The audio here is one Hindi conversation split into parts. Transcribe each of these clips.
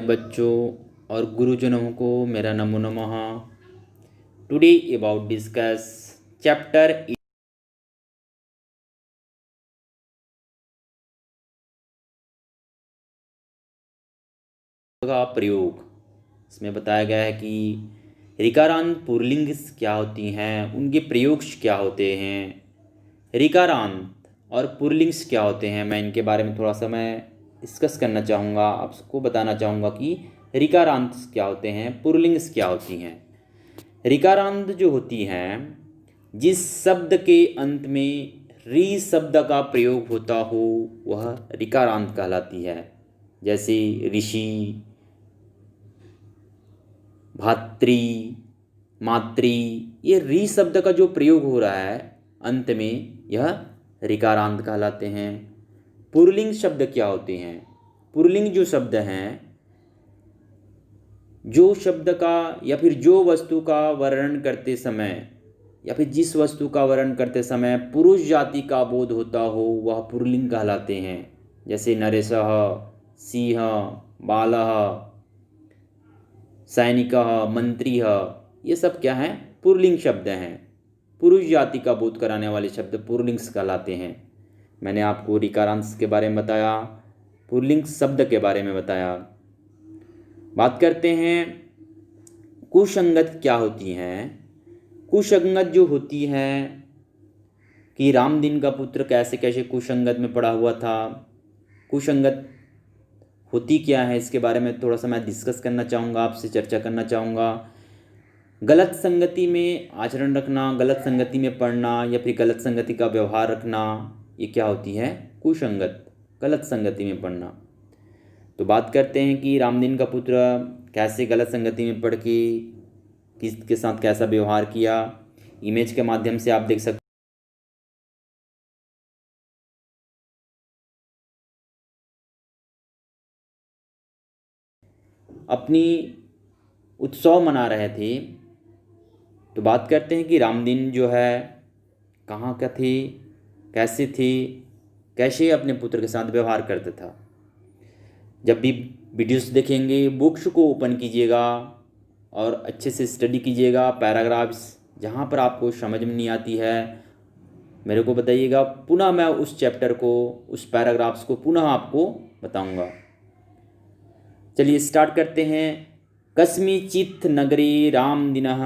बच्चों और गुरुजनों को मेरा नमो नमः। टुडे अबाउट डिस्कस चैप्टर का प्रयोग। इसमें बताया गया है कि ऋकारांत पुल्लिंग्स क्या होती हैं, उनके प्रयोग क्या होते हैं, ऋकारांत और पुल्लिंग्स क्या होते हैं। मैं इनके बारे में थोड़ा सा डिस्कस करना चाहूँगा, आपको बताना चाहूँगा कि ऋकारांत क्या होते हैं, पुल्लिंग्स क्या होती हैं। ऋकारांत जो होती हैं, जिस शब्द के अंत में री शब्द का प्रयोग होता हो वह ऋकारांत कहलाती है। जैसे ऋषि, भातृ, मातृ, ये री शब्द का जो प्रयोग हो रहा है अंत में, यह ऋकारांत कहलाते हैं। पुल्लिंग शब्द क्या होते हैं? पुल्लिंग जो शब्द हैं, जो शब्द का या फिर जो वस्तु का वर्णन करते समय या फिर जिस वस्तु का वर्णन करते समय पुरुष जाति का बोध होता हो वह पुल्लिंग कहलाते हैं। जैसे नरेशः, सिंह, बालः, सैनिकः, मंत्री, ये सब क्या हैं? पुल्लिंग शब्द हैं। पुरुष जाति का बोध कराने वाले शब्द पुल्लिंग्स कहलाते हैं। मैंने आपको ऋकारांश के बारे में बताया, पुल्लिंग शब्द के बारे में बताया। बात करते हैं कुसंगत क्या होती हैं। कुसंगत जो होती हैं कि रामदीन का पुत्र कैसे कैसे कुसंगत में पड़ा हुआ था। कुसंगत होती क्या है, इसके बारे में थोड़ा सा मैं डिस्कस करना चाहूँगा, आपसे चर्चा करना चाहूँगा। गलत संगति में आचरण रखना, गलत संगति में पढ़ना या फिर गलत संगति का व्यवहार रखना, ये क्या होती है? कुसंगत, गलत संगति में पढ़ना। तो बात करते हैं कि रामदीन का पुत्र कैसे गलत संगति में पढ़ के किसके साथ कैसा व्यवहार किया। इमेज के माध्यम से आप देख सकते अपनी उत्सव मना रहे थे। तो बात करते हैं कि रामदीन जो है कहाँ का थे, कैसे थे, कैसे अपने पुत्र के साथ व्यवहार करता था। जब भी वीडियोस देखेंगे बुक्स को ओपन कीजिएगा और अच्छे से स्टडी कीजिएगा। पैराग्राफ्स जहाँ पर आपको समझ में नहीं आती है मेरे को बताइएगा, पुनः मैं उस चैप्टर को, उस पैराग्राफ्स को पुनः आपको बताऊंगा। चलिए स्टार्ट करते हैं। कस्मिचित् नगरे रामदीनः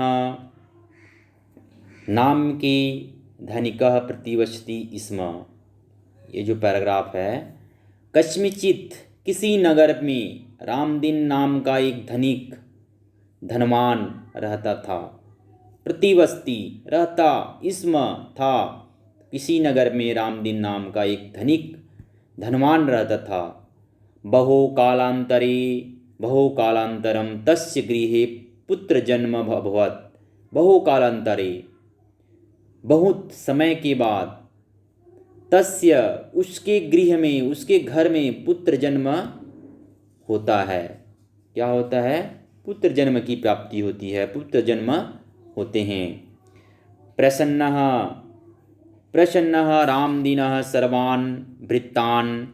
नाम के धनिकः प्रतिवसति स्म। ये जो पैराग्राफ है, कस्मिचित् किसी नगर में रामदीन नाम का एक धनिक, धनवान रहता था। प्रतिवस्ती रहता, स्म था, किसी नगर में रामदीन नाम का एक धनिक धनवान रहता था। बहु कालांतरम तस्य गृहे पुत्र जन्म अभवत्। बहु कालांतरे, बहुत समय के बाद, तस्य उसके गृह में, उसके घर में पुत्र जन्म होता है। क्या होता है? पुत्र जन्म की प्राप्ति होती है, पुत्र जन्म होते हैं। प्रसन्नः प्रसन्नः रामदीनः सर्वान् भृत्तान्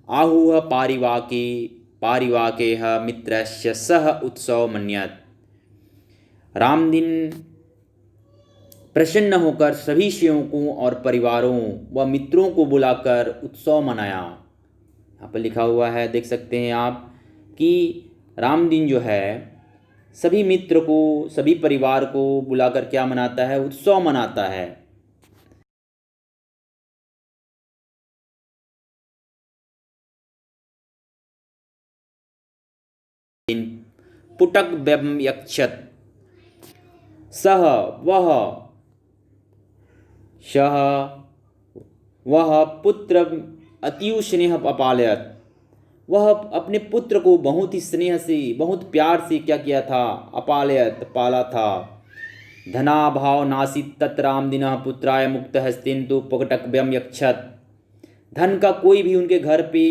आहुः पारिवाकेह मित्रस्य सह उत्सव मन्यत। रामदीन प्रसन्न होकर सभी सेवकों और परिवारों व मित्रों को बुलाकर उत्सव मनाया। यहाँ पर लिखा हुआ है, देख सकते हैं आप, कि रामदीन जो है सभी मित्र को, सभी परिवार को बुलाकर क्या मनाता है? उत्सव मनाता है। पुटक व्ययक्षत सह वह सह वह पुत्र अतिव स्नेह अपालयत। वह अपने पुत्र को बहुत ही स्नेह से, बहुत प्यार से क्या किया था? अपालयत, पाला था। धनाभाव नासीत तत् रामदीनः पुत्राय मुक्त हस्तेन्तु पुटकव्यम यक्षत। धन का कोई भी उनके घर पे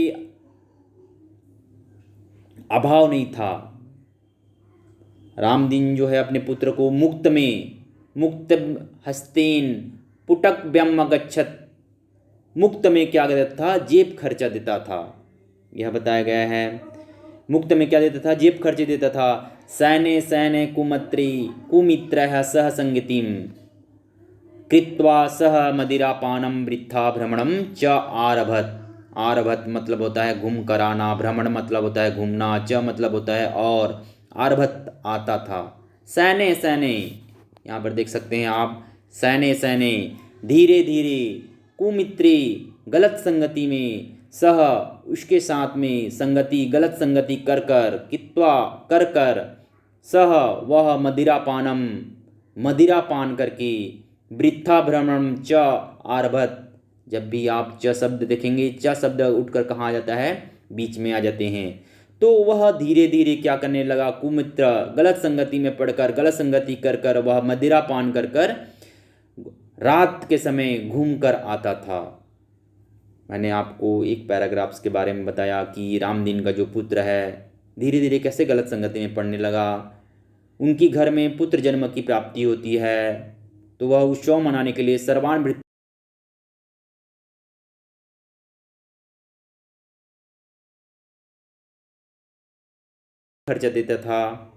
अभाव नहीं था। रामदीन जो है अपने पुत्र को मुक्त हस्तेन पुटक व्यम गच्छत, मुक्त में क्या देता था? जेब खर्चा देता था। यह बताया गया है। मुक्त में क्या देता था, जेब खर्च देता था। सैने सैने कुमित्रः सह संगतिम कृत्वा सह मदिरापानम वृथा भ्रमणम च आरभत। आरभत मतलब होता है घूम कर आना, भ्रमण मतलब होता है घूमना, च मतलब होता है और, आरभत आता था। सैने सैने, यहाँ पर देख सकते हैं आप, सैने सैने धीरे धीरे, कुमित्री गलत संगति में, सह उसके साथ में, संगति गलत संगति कर कर, कित्वा कर कर, सह वह मदिरापानम मदिरा पान करके, वृथा भ्रमणम च आरभत। जब भी आप च शब्द देखेंगे, च शब्द उठकर कहाँ आ जाता है, बीच में आ जाते हैं। तो वह धीरे धीरे क्या करने लगा, कुमित्र गलत संगति में पड़कर, गलत संगति कर कर, वह मदिरा पान कर कर रात के समय घूम कर आता था। मैंने आपको एक पैराग्राफ्स के बारे में बताया कि रामदीन का जो पुत्र है धीरे धीरे कैसे गलत संगति में पड़ने लगा। उनकी घर में पुत्र जन्म की प्राप्ति होती है, तो वह उत्सव मनाने के लिए सर्वान खर्चा देता था।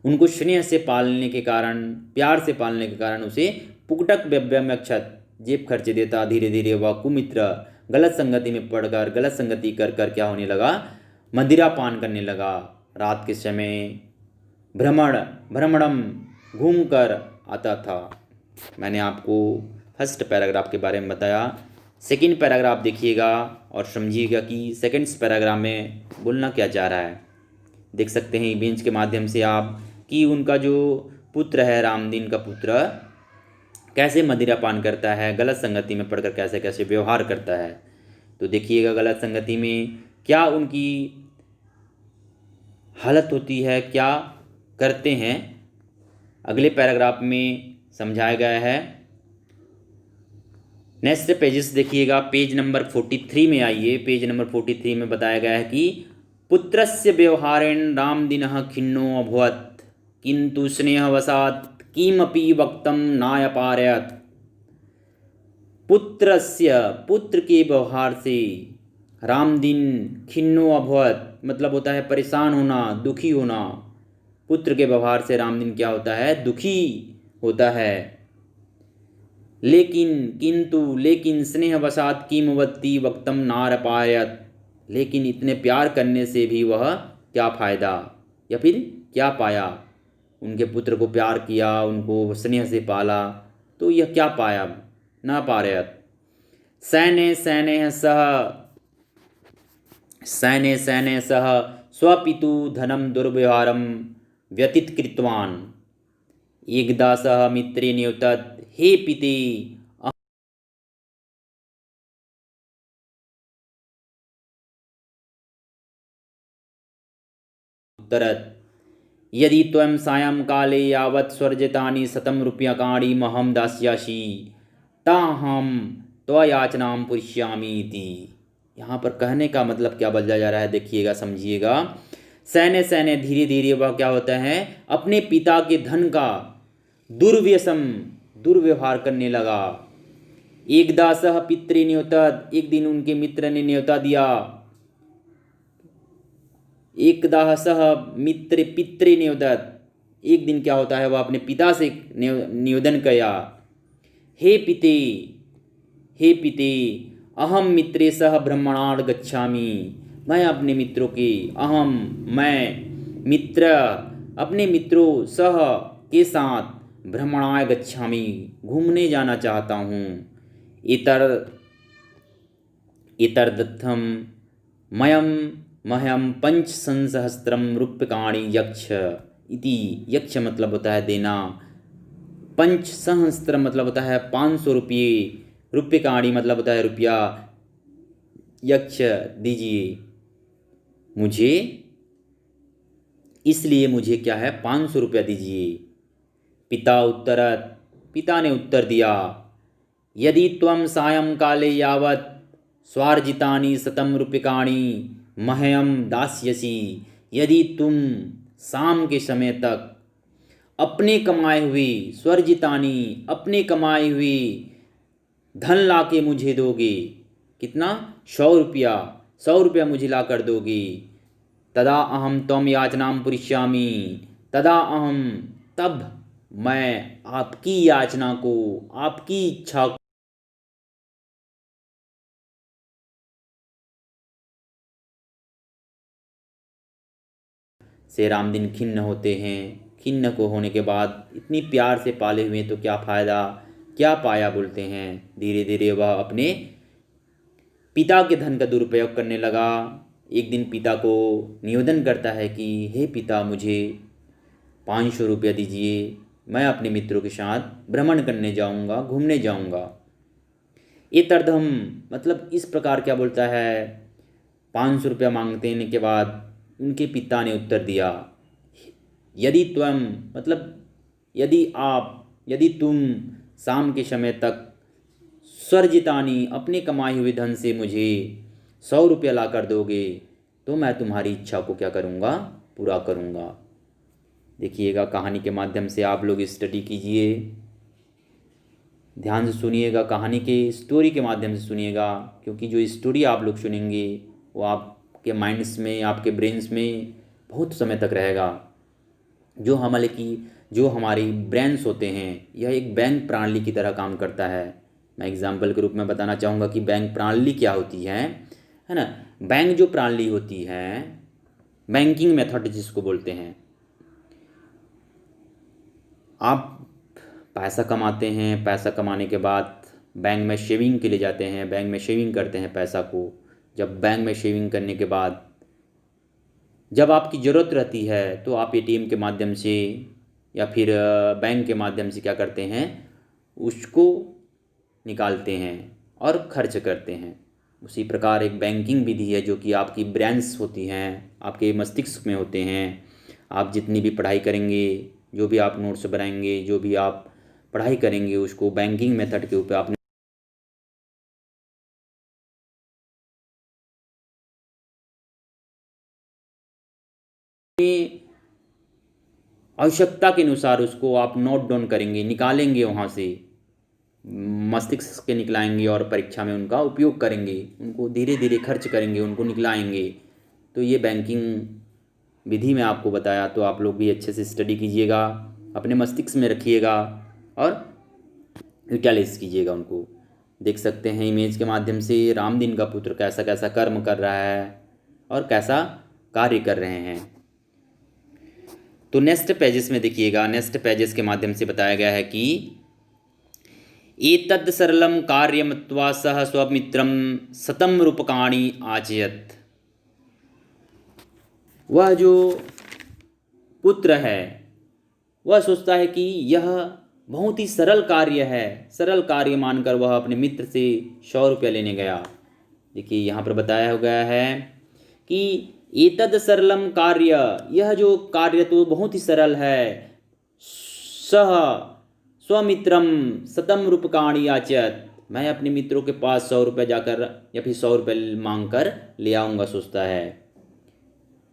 उनको स्नेह से पालने के कारण, प्यार से पालने के कारण उसे पुकटक व्यम्यक्षत जेब खर्च देता। धीरे धीरे वह कुमित्र गलत संगति में पड़कर, गलत संगति कर कर क्या होने लगा, मदिरा पान करने लगा। रात के समय भ्रमणम घूम कर आता था। मैंने आपको फर्स्ट पैराग्राफ के बारे में बताया। सेकंड पैराग्राफ देखिएगा और समझिएगा कि सेकंड पैराग्राफ में बोलना क्या चाह रहा है। देख सकते हैं इमेज के माध्यम से आप कि उनका जो पुत्र है, रामदीन का पुत्र, कैसे मदिरा पान करता है, गलत संगति में पड़कर कैसे कैसे व्यवहार करता है। तो देखिएगा गलत संगति में क्या उनकी हालत होती है, क्या करते हैं, अगले पैराग्राफ में समझाया गया है। नेक्स्ट पेजेस देखिएगा, पेज नंबर 43 में आइए। पेज नंबर 43 में बताया गया है कि पुत्रस्य व्यवहारेण रामदीनः खिन्नो अभवत् किंतु स्नेहवशात् किमपि वक्तुं नायपारयत्। पुत्र के व्यवहार से रामदीन खिन्नो अभवत् मतलब होता है परेशान होना, दुखी होना। पुत्र के व्यवहार से रामदीन क्या होता है, दुखी होता है। लेकिन स्नेहवशात् किमवति वक्तुं नारपायत, लेकिन इतने प्यार करने से भी वह क्या फायदा, या फिर क्या पाया। उनके पुत्र को प्यार किया, उनको स्नेह से पाला, तो यह क्या पाया, ना पारयत। सैने सह स्वपितु धनम दुर्व्यवहारम व्यतीत कृतवान। एकदा सह मित्रे न्योतत् हे पिते उत्तरत् यदि त्वं सायंकाले यावत् स्वर्जितानि 100 रूप्यकाणि महं दास्यासि ताहं त्वयाचनां पुरिष्यामि इति। यहाँ पर कहने का मतलब क्या बदला जा रहा है, देखिएगा, समझिएगा। सैन्य धीरे धीरे वह क्या होता है, अपने पिता के धन का दुर्व्यवहार करने लगा। एकदा सह पितृ न्योतत्, एक दिन उनके मित्र ने न्योता दिया। एकदा सह मित्र पितृ न्योतत्, एक दिन क्या होता है, वह अपने पिता से निवेदन किया। हे पिते अहम मित्रे सह भ्रमणार्थ गच्छामि। मैं अपने मित्रों के, मैं मित्र अपने मित्रों सह के साथ भ्रमणाय गच्छामि घूमने जाना चाहता हूँ। इतरदर्थम मह्यम 5,000 रूप्यकाणि यक्ष इति। यक्ष मतलब होता है देना, 5,000 मतलब होता है 500 रुपये, रूप्यकाणि मतलब होता है रुपया। यक्ष दीजिए मुझे, इसलिए मुझे क्या है, 500 रुपया दीजिए। पिता ने उत्तर दिया, यदि त्वं सायंकाले यावत् स्वार्जितानि 100 रूप्यकाणि मह्यं दास्यसि। यदि तुम शाम के समय तक अपने कमाए हुए, स्वर्जितानी अपने कमाए हुए धन लाके मुझे दोगे, कितना, 100 रुपया, 100 रुपया मुझे ला कर दोगे, तदा अहम त्वं याचनां पुरिष्यामि, तदा अहम, तब मैं आपकी याचना को, आपकी इच्छा से रामदीन खिन्न होते हैं। खिन्न को होने के बाद इतनी प्यार से पाले हुए तो क्या फ़ायदा, क्या पाया बोलते हैं। धीरे धीरे वह अपने पिता के धन का दुरुपयोग करने लगा। एक दिन पिता को निवेदन करता है कि हे पिता, मुझे 500 रुपया दीजिए, मैं अपने मित्रों के साथ भ्रमण करने जाऊंगा, घूमने जाऊंगा। ये तर्दम मतलब इस प्रकार क्या बोलता है, 500 रुपया मांगने के बाद उनके पिता ने उत्तर दिया, यदि त्वं मतलब यदि आप, यदि तुम शाम के समय तक स्वर्जितानी अपने कमाए हुए धन से मुझे 100 रुपया ला कर दोगे तो मैं तुम्हारी इच्छा को क्या करूँगा, पूरा करूँगा। देखिएगा, कहानी के माध्यम से आप लोग स्टडी कीजिए, ध्यान से सुनिएगा, कहानी के स्टोरी के माध्यम से सुनिएगा, क्योंकि जो स्टोरी आप लोग सुनेंगे वो आपके माइंड्स में, आपके ब्रेन्स में बहुत समय तक रहेगा। जो हमारी ब्रेन्स होते हैं, यह एक बैंक प्रणाली की तरह काम करता है। मैं एग्जाम्पल के रूप में बताना चाहूँगा कि बैंक प्रणाली क्या होती है ना। बैंक जो प्रणाली होती है, बैंकिंग मेथड जिसको बोलते हैं, आप पैसा कमाते हैं, पैसा कमाने के बाद बैंक में शेविंग के लिए जाते हैं, बैंक में शेविंग करते हैं पैसा को। जब बैंक में शेविंग करने के बाद जब आपकी ज़रूरत रहती है तो आप एटीएम के माध्यम से या फिर बैंक के माध्यम से क्या करते हैं, उसको निकालते हैं और खर्च करते हैं। उसी प्रकार एक बैंकिंग विधि है जो कि आपकी ब्रेन्स होती हैं, आपके मस्तिष्क में होते हैं। आप जितनी भी पढ़ाई करेंगे, जो भी आप नोट्स बनाएंगे, जो भी आप पढ़ाई करेंगे, उसको बैंकिंग मेथड के ऊपर आपने आवश्यकता के अनुसार उसको आप नोट डाउन करेंगे, निकालेंगे वहाँ से, मस्तिष्क के निकलाएंगे और परीक्षा में उनका उपयोग करेंगे, उनको धीरे धीरे खर्च करेंगे, उनको निकलाएंगे। तो ये बैंकिंग विधि में आपको बताया, तो आप लोग भी अच्छे से स्टडी कीजिएगा, अपने मस्तिष्क में रखिएगा और यूटिलाइज कीजिएगा उनको। देख सकते हैं इमेज के माध्यम से रामदीन का पुत्र कैसा कैसा कर्म कर रहा है और कैसा कार्य कर रहे हैं। तो नेक्स्ट पेजेस में देखिएगा, नेक्स्ट पेजेस के माध्यम से बताया गया है कि एतद् सरलम कार्यमत्वा सह स्वमित्रम शतं रूपकाणि आचयत। वह जो पुत्र है वह सोचता है कि यह बहुत ही सरल कार्य है, सरल कार्य मानकर वह अपने मित्र से 100 रुपया लेने गया। देखिए यहाँ पर बताया गया है कि एतद् सरलम कार्य, यह जो कार्य तो बहुत ही सरल है, सह स्वमित्रम शतं रूपकाणि याचत, मैं अपने मित्रों के पास 100 रुपया जाकर या फिर 100 रुपये मांग कर ले आऊँगा, सोचता है।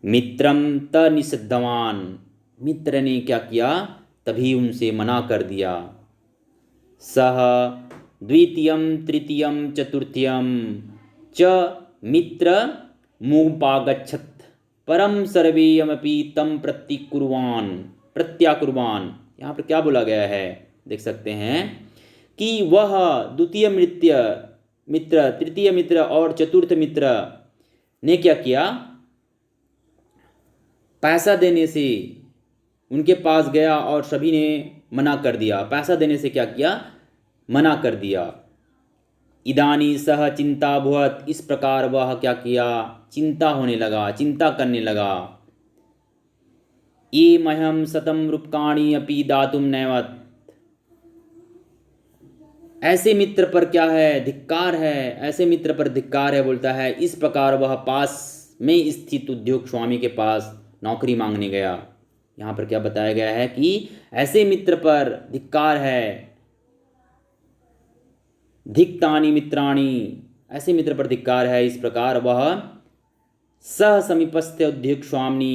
मित्रम त निषिद्धवान, मित्र ने क्या किया, तभी उनसे मना कर दिया। सह द्वितीयम तृतीयम चतुर्थ्यम च मित्र मुपागच्छत परम सर्वेयमपि तम प्रत्याकुर्वान। यहाँ पर क्या बोला गया है, देख सकते हैं कि वह द्वितीय मित्र, तृतीय मित्र और चतुर्थ मित्र ने क्या किया, पैसा देने से उनके पास गया और सभी ने मना कर दिया। पैसा देने से क्या किया, मना कर दिया। इदानी सह चिंता भुवत, इस प्रकार वह क्या किया, चिंता होने लगा, चिंता करने लगा। ये मह्यम शतं रूप्यकाणि अपि दातुं नैवत, ऐसे मित्र पर क्या है, धिक्कार है, ऐसे मित्र पर धिक्कार है, बोलता है। इस प्रकार वह पास में स्थित उद्योग स्वामी के पास नौकरी मांगने गया। यहाँ पर क्या बताया गया है कि ऐसे मित्र पर धिक्कार है, धिक्तानि मित्राणि, ऐसे मित्र पर धिक्कार है। इस प्रकार वह सह समीपस्थ उद्योग स्वामी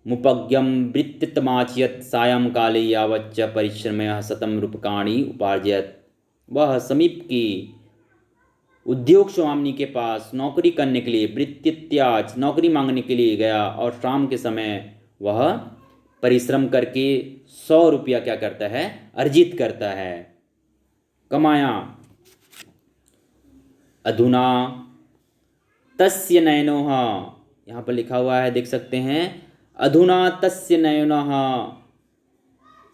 मुपज्ञम वृत्तमाचयत सायं काले यावच्च परिश्रमः शतं रूप्यकाणि उपार्जयत। वह समीप की उद्योग स्वामी के पास नौकरी करने के लिए वृत्तित्याज नौकरी मांगने के लिए गया और शाम के समय वह परिश्रम करके 100 रुपया क्या करता है, अर्जित करता है, कमाया। अधुना तस्य नयनोः, यहाँ पर लिखा हुआ है, देख सकते हैं, अधुना तस्य नयनोः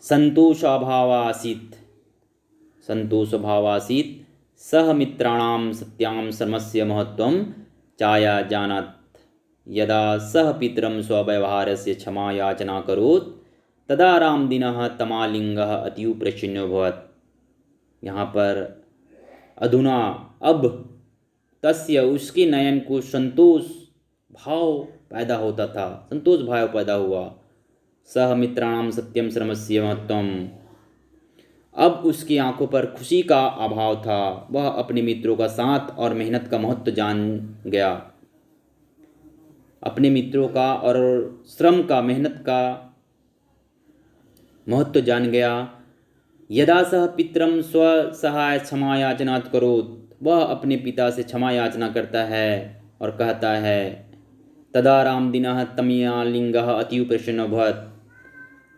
संतोषाभावासीत्, संतोषभावासीत्, सह मित्राणां सत्यां श्रमस्य महत्वं चाया जानात्, यदा सह पितरं स्वव्यवहारस्य क्षमा याचना करोत् तदा रामदिनः तमालिंगः अतीव प्रसन्नो भवत्। यहाँ पर अधुना अब, तस्य उसके नयन को संतोष भाव पैदा होता था, संतोष भाव पैदा हुआ। सह मित्राणाम सत्यम श्रमस्य महत्वम, अब उसकी आंखों पर खुशी का अभाव था, वह अपने मित्रों का साथ और मेहनत का महत्व जान गया, अपने मित्रों का और श्रम का, मेहनत का महत्व जान गया। यदा सह पितरम स्वसहाय क्षमा याचनात् करोत्, वह अपने पिता से क्षमा याचना करता है और कहता है, तदा रामदिनः तमयालिंगः अतीव प्रसन्न भवत्,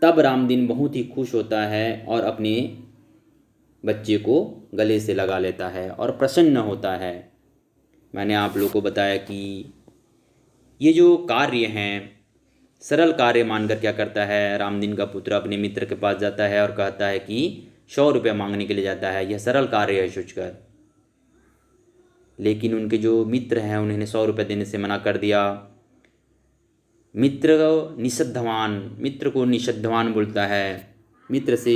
तब रामदिन बहुत ही खुश होता है और अपने बच्चे को गले से लगा लेता है और प्रसन्न होता है। मैंने आप लोगों को बताया कि ये जो कार्य हैं, सरल कार्य मानकर क्या करता है, रामदीन का पुत्र अपने मित्र के पास जाता है और कहता है कि 100 रुपया मांगने के लिए जाता है, यह सरल कार्य है सोचकर। लेकिन उनके जो मित्र हैं उन्होंने 100 रुपया देने से मना कर दिया। मित्र को निषद्धवान, मित्र को निषद्धवान बोलता है। मित्र से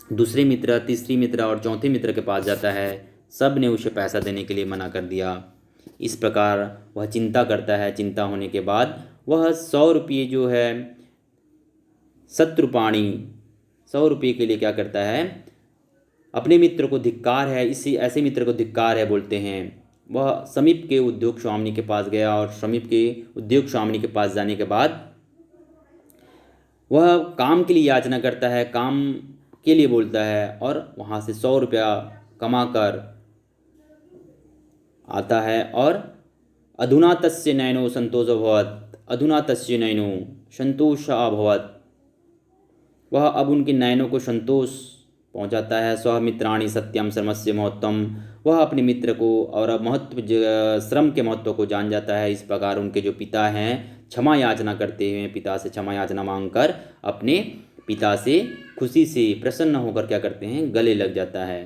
दूसरे मित्र, तीसरी मित्र और चौथे मित्र के पास जाता है, सब ने उसे पैसा देने के लिए मना कर दिया। इस प्रकार वह चिंता करता है। चिंता होने के बाद वह 100 रुपये जो है, शत्रुपाणी, 100 रुपये के लिए क्या करता है, अपने मित्र को धिक्कार है, इसी ऐसे मित्र को धिक्कार है बोलते हैं। वह समीप के उद्योग स्वामी के पास गया और समीप के उद्योग स्वामी के पास जाने के बाद वह काम के लिए याचना करता है, काम के लिए बोलता है और वहाँ से 100 रुपया कमा कर आता है। और अधुना तस्य नयनो संतोष अभवत्, अधुना तस्य नयनो संतोष अभवत्, वह अब उनके नयनों को संतोष पहुंचाता है। स्व मित्राणि सत्यम श्रमस्य महत्वम, वह अपने मित्र को और अब श्रम के महत्व को जान जाता है। इस प्रकार उनके जो पिता हैं क्षमा याचना करते हुए, पिता से क्षमा याचना मांगकर अपने पिता से खुशी से प्रसन्न होकर क्या करते हैं, गले लग जाता है।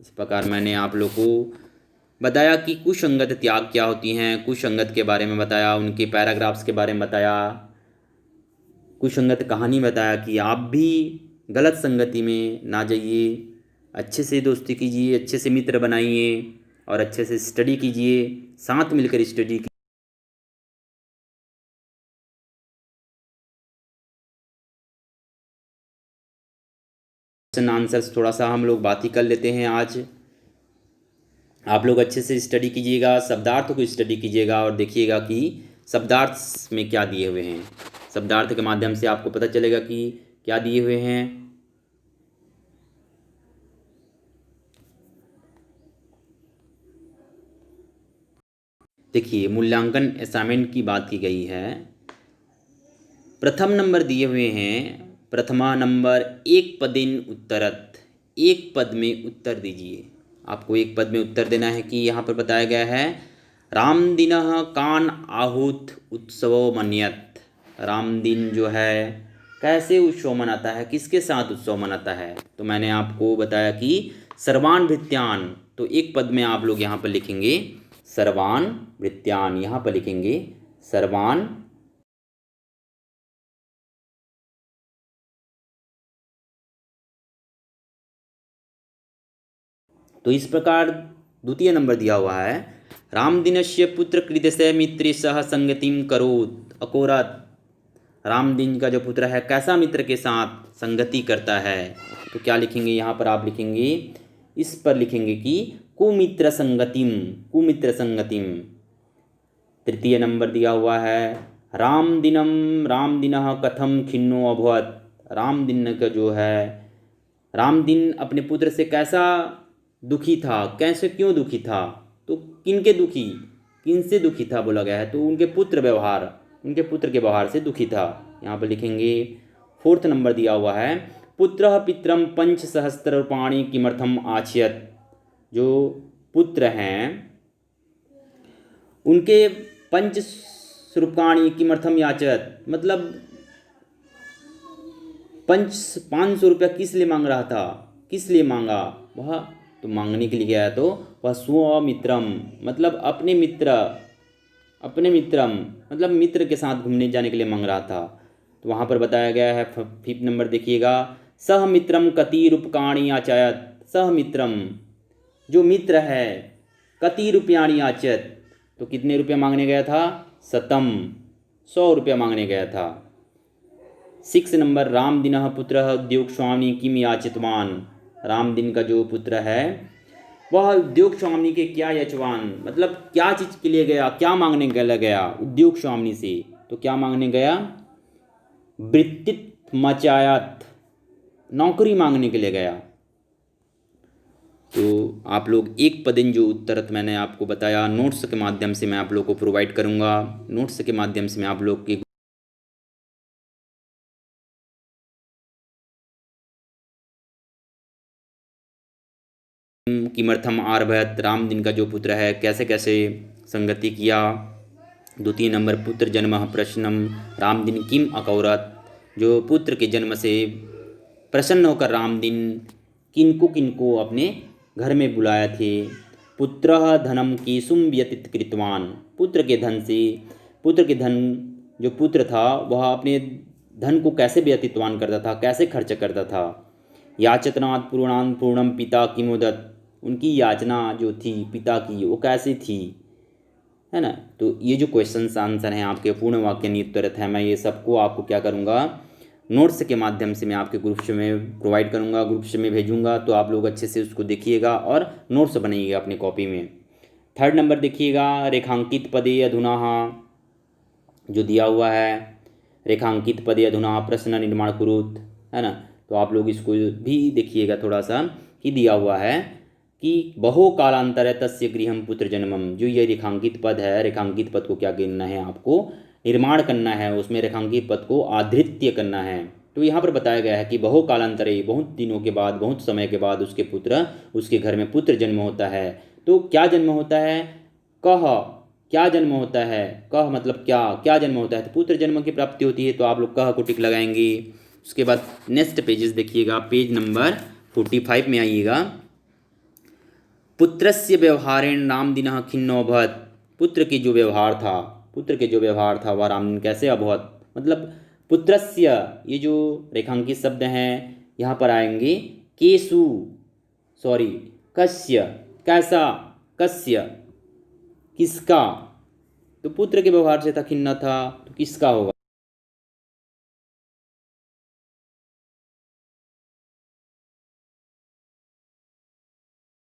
इस प्रकार मैंने आप लोग को बताया कि कुसंगत त्याग क्या होती हैं, कुसंगत के बारे में बताया, उनके पैराग्राफ्स के बारे में बताया, कुसंगत कहानी बताया कि आप भी गलत संगति में ना जाइए, अच्छे से दोस्ती कीजिए, अच्छे से मित्र बनाइए और अच्छे से स्टडी कीजिए, साथ मिलकर स्टडी कीजिए। क्वेश्चन आंसर्स थोड़ा सा हम लोग बात ही कर लेते हैं आज। आप लोग अच्छे से स्टडी कीजिएगा, शब्दार्थ को स्टडी कीजिएगा और देखिएगा कि शब्दार्थ में क्या दिए हुए हैं। शब्दार्थ के माध्यम से आपको पता चलेगा कि क्या दिए हुए हैं। देखिए, मूल्यांकन असाइनमेंट की बात की गई है। प्रथम नंबर दिए हुए हैं, प्रथमा नंबर एक पदेन उत्तरत, एक पद में उत्तर दीजिए। आपको एक पद में उत्तर देना है कि यहाँ पर बताया गया है, रामदिनः कान आहूत उत्सवो मन्यत, रामदिन जो है कैसे उत्सव मनाता है, किसके साथ उत्सव मनाता है। तो मैंने आपको बताया कि सर्वान भृत्यान, तो एक पद में आप लोग यहाँ पर लिखेंगे सर्वान भृत्यान, यहाँ पर लिखेंगे सर्वान तो इस प्रकार द्वितीय नंबर दिया हुआ है, रामदिनस्य पुत्र कृतस्य मित्र सह संगतिम करोत अकोरत, रामदिन का जो पुत्र है कैसा मित्र के साथ संगति करता है। तो क्या लिखेंगे यहाँ पर, आप लिखेंगे, इस पर लिखेंगे कि कुमित्र संगतिम, कुमित्र संगतिम। तृतीय नंबर दिया हुआ है, रामदिनः कथम खिन्नो अभवत, रामदिन का जो है, रामदिन अपने पुत्र से कैसा दुखी था। कैसे, क्यों दुखी था? तो किन से दुखी था बोला गया है, तो उनके पुत्र के व्यवहार से दुखी था। यहाँ पर लिखेंगे 4th नंबर दिया हुआ है, पुत्रः पितरम पंच सहस्त्र रूपाणि किमर्थम आचयत। जो पुत्र हैं उनके पंच रूपाणि किमर्थम याचत, मतलब 500 रुपया किस लिए मांग रहा था, किस लिए मांगा वह? तो मांगने के लिए गया तो वह स्वमित्रम, मतलब अपने मित्रम मतलब मित्र के साथ घूमने जाने के लिए मांग रहा था। तो वहाँ पर बताया गया है 5th नंबर देखिएगा, सह मित्रम कति रूपकाणि आचायत। सह मित्रम जो मित्र है, कति रुपयाणि आचत, तो कितने रुपया मांगने गया था? 100 रुपया मांगने गया था। 6 नंबर, रामदिनः पुत्रः उद्योग स्वामी किम याचितवान। रामदिन का जो पुत्र है वह उद्योग स्वामी के क्या याचवान, मतलब क्या चीज़ के लिए गया, क्या मांगने गया उद्योग स्वामी से? तो क्या मांगने गया? वृत्तित मचायात, नौकरी मांगने के लिए गया। तो आप लोग एक पदिन जो उत्तर मैंने आपको बताया नोट्स के माध्यम से मैं आप लोग को प्रोवाइड करूँगा। नोट्स के माध्यम से मैं आप लोग की किमर्थम आरभत, राम दिन का जो पुत्र है कैसे कैसे संगति किया। 2 नंबर, पुत्र जन्म प्रश्नम राम दिन किम अकौरत, जो पुत्र के जन्म से प्रसन्न होकर राम दिन किनको किनको अपने घर में बुलाया थे। पुत्र धनम केसुम व्यतीत कृतवान, पुत्र के धन जो पुत्र था वह अपने धन को कैसे व्यतीतवान करता था, कैसे खर्च करता था। याचतनात् पूर्णान पूर्णम पिता किमोदत, उनकी याचना जो थी पिता की वो कैसी थी, है ना। तो ये जो क्वेश्चन आंसर हैं आपके पूर्ण वाक्य नियुत्तरित है, मैं ये सबको आपको क्या करूँगा नोट्स के माध्यम से मैं आपके ग्रुप्स में प्रोवाइड करूँगा, ग्रुप्स में भेजूँगा। तो आप लोग अच्छे से उसको देखिएगा और नोट्स बनाइएगा अपनी कॉपी में। 3rd नंबर देखिएगा, रेखांकित पदे अधुना जो दिया हुआ है, रेखांकित पदे अधुना प्रश्न निर्माण कुरुत, है ना। तो आप लोग इसको भी देखिएगा थोड़ा सा कि दिया हुआ है कि बहु कालांतर तस्य गृहम पुत्र जन्मम। जो ये रेखांकित पद है, रेखांकित पद को क्या करना है आपको निर्माण करना है, उसमें रेखांकित पद को आधृत्य करना है। तो यहाँ पर बताया गया है कि बहु कालांतरे, बहुत दिनों के बाद, बहुत समय के बाद उसके घर में पुत्र जन्म होता है। तो क्या जन्म होता है? कह, क्या जन्म होता है? कह मतलब क्या, क्या जन्म होता है? तो पुत्र जन्म की प्राप्ति होती है। तो आप लोग कह को टिक लगाएंगे। उसके बाद नेक्स्ट पेजेस देखिएगा, पेज नंबर 45 में आइएगा। पुत्रस्य व्यवहारेण रामदिनः खिन्नोऽभवत्, पुत्र के जो व्यवहार था वह रामदिन कैसे अभवत, मतलब पुत्रस्य, ये जो रेखांकित शब्द हैं यहाँ पर आएंगे कस्य, कैसा, कस्य, किसका। तो पुत्र के व्यवहार से था, खिन्न था, तो किसका होगा?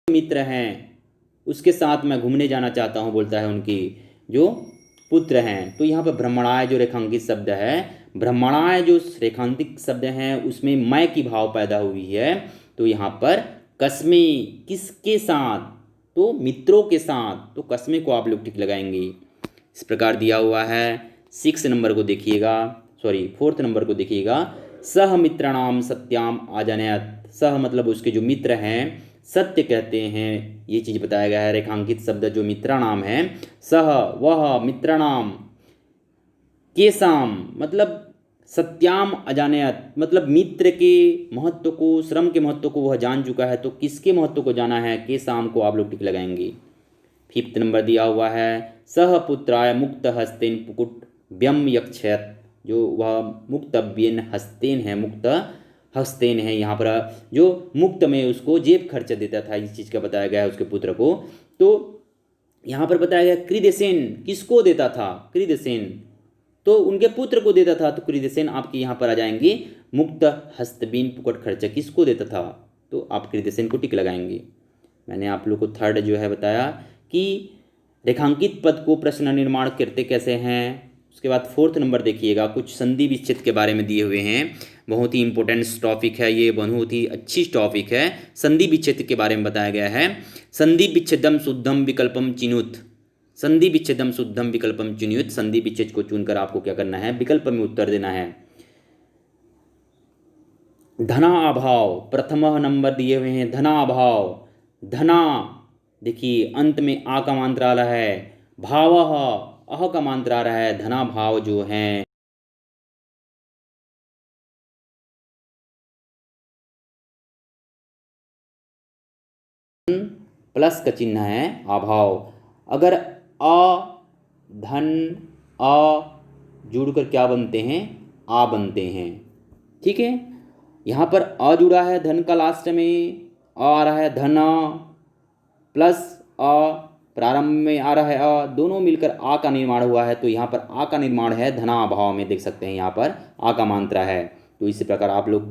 मित्र हैं उसके साथ मैं घूमने जाना चाहता हूँ, बोलता है उनकी जो पुत्र हैं। तो यहाँ पर ब्रह्मणाय जो रेखांकित शब्द है, ब्रह्मणाय जो रेखांकित शब्द हैं उसमें मैं की भाव पैदा हुई है। तो यहाँ पर कस्मे, किसके साथ? तो मित्रों के साथ। तो कस्मे को आप लोग टिक लगाएंगे। इस प्रकार दिया हुआ है। 6 नंबर को देखिएगा, 4th नंबर को देखिएगा, सह मित्राणाम सत्याम आजनयत। सह मतलब उसके जो मित्र हैं सत्य कहते हैं, ये चीज़ बताया गया है। रेखांकित शब्द जो मित्राणाम है, सह वह, मित्राणाम केसाम मतलब सत्याम अजानयत, मतलब मित्र के महत्व को, श्रम के महत्व को वह जान चुका है। तो किसके महत्व को जाना है? केसाम को आप लोग टिक लगाएंगे। 5th नंबर दिया हुआ है, सह पुत्राय मुक्त हस्तेन पुकुट व्यम यक्षयत, जो वह मुक्तव्यन हस्तेन है, मुक्त हस्तेन है, यहाँ पर जो मुक्त में उसको जेब खर्च देता था, इस चीज़ का बताया गया है उसके पुत्र को। तो यहाँ पर बताया गया कृदेसेन किसको देता था? कृदेसेन तो उनके पुत्र को देता था। तो कृदेसेन आपके यहाँ पर आ जाएंगे, मुक्त हस्तबीन पुकट खर्च किसको देता था? तो आप कृदेसेन को टिक लगाएंगे। मैंने आप लोग को 3rd जो है बताया कि रेखांकित पद को प्रश्न निर्माण करते कैसे हैं। उसके बाद 4th नंबर देखिएगा, कुछ संधि विच्छेद के बारे में दिए हुए हैं। बहुत ही इंपॉर्टेंट टॉपिक है ये, बहुत ही अच्छी टॉपिक है। संधि विच्छेद के बारे में बताया गया है। संधि विच्छेदम शुद्धम विकल्पम चिनुत। संधि विच्छेदम शुद्धम विकल्पम चिनुत। संधि विच्छेद को चुनकर आपको क्या करना है, विकल्प में उत्तर देना है। धनाभाव, प्रथम नंबर दिए हुए हैं धनाभाव। धना, देखिए अंत में आ का मात्रा आ रहा है। भावः, अह का मात्रा आ रहा है। धनाभाव जो है प्लस का चिन्ह है अभाव। अगर अ धन अ जुड़कर क्या बनते हैं, आ बनते हैं। ठीक है, यहाँ पर अ जुड़ा है धन का लास्ट में, आ रहा है धन प्लस अ प्रारंभ में आ रहा है अ, दोनों मिलकर आ का निर्माण हुआ है। तो यहाँ पर आ का निर्माण है धनाभाव में, देख सकते हैं यहाँ पर आ का मात्रा है। तो इसी प्रकार आप लोग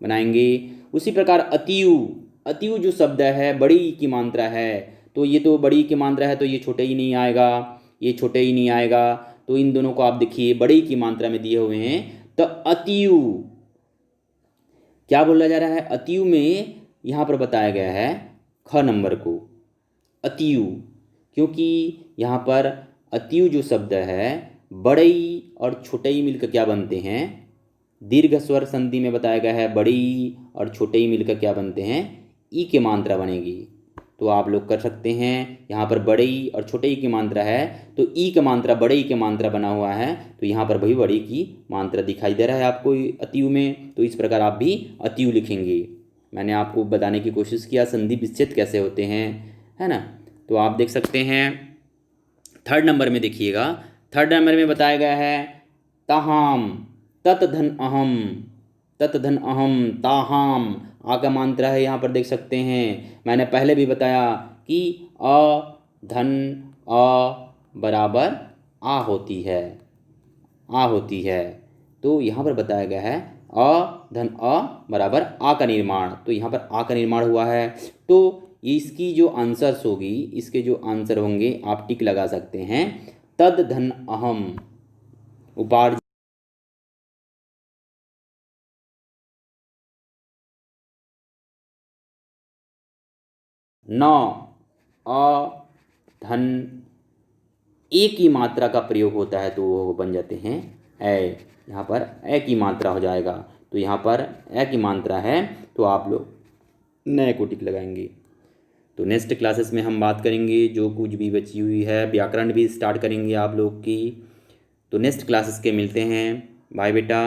बनाएंगे। उसी प्रकार अतियु, अतियु जो शब्द है बड़ी की मात्रा है, तो ये तो बड़ी की मात्रा है तो ये छोटे ही नहीं आएगा, ये छोटे ही नहीं आएगा। तो इन दोनों को आप देखिए बड़ी की मात्रा में दिए हुए हैं। तो अतियु क्या बोला जा रहा है, अतियु में यहाँ पर बताया गया है ख नंबर को अतियु, क्योंकि यहाँ पर अतियु जो शब्द है बड़ई और छोटई मिलकर क्या बनते हैं, दीर्घ स्वर संधि में बताया गया है बड़ी और छोटई मिलकर क्या बनते हैं, ई की मात्रा बनेगी। तो आप लोग कर सकते हैं, यहाँ पर बड़ई और छोटई की मात्रा है तो ई की मात्रा बड़ई की मात्रा बना हुआ है, तो यहाँ पर भी बड़ी की मात्रा दिखाई दे रहा है आपको अतियु में। तो इस प्रकार आप भी अतियु लिखेंगे। मैंने आपको बताने की कोशिश किया संधि विच्छेद कैसे होते हैं, है ना। तो आप देख सकते हैं 3rd नंबर में देखिएगा। 3rd नंबर में बताया गया है ताहाम, तत धन अहम, तत धन अहम ताहाम, आ का मात्रा है यहाँ पर देख सकते हैं। मैंने पहले भी बताया कि अ धन अ बराबर आ होती है, आ होती है। तो यहाँ पर बताया गया है अ धन अ बराबर आ का निर्माण, तो यहाँ पर आ का निर्माण हुआ है। तो इसकी जो आंसर्स होगी, इसके जो आंसर होंगे आप टिक लगा सकते हैं। तद धन अहम उपार्जन न अ धन ए की मात्रा का प्रयोग होता है तो वो बन जाते हैं ए, यहाँ पर ए की मात्रा हो जाएगा। तो यहाँ पर ए की मात्रा है तो आप लोग नए को टिक लगाएंगे। तो नेक्स्ट क्लासेस में हम बात करेंगे जो कुछ भी बची हुई है, व्याकरण भी स्टार्ट करेंगे आप लोग की। तो नेक्स्ट क्लासेस के मिलते हैं। बाय बेटा।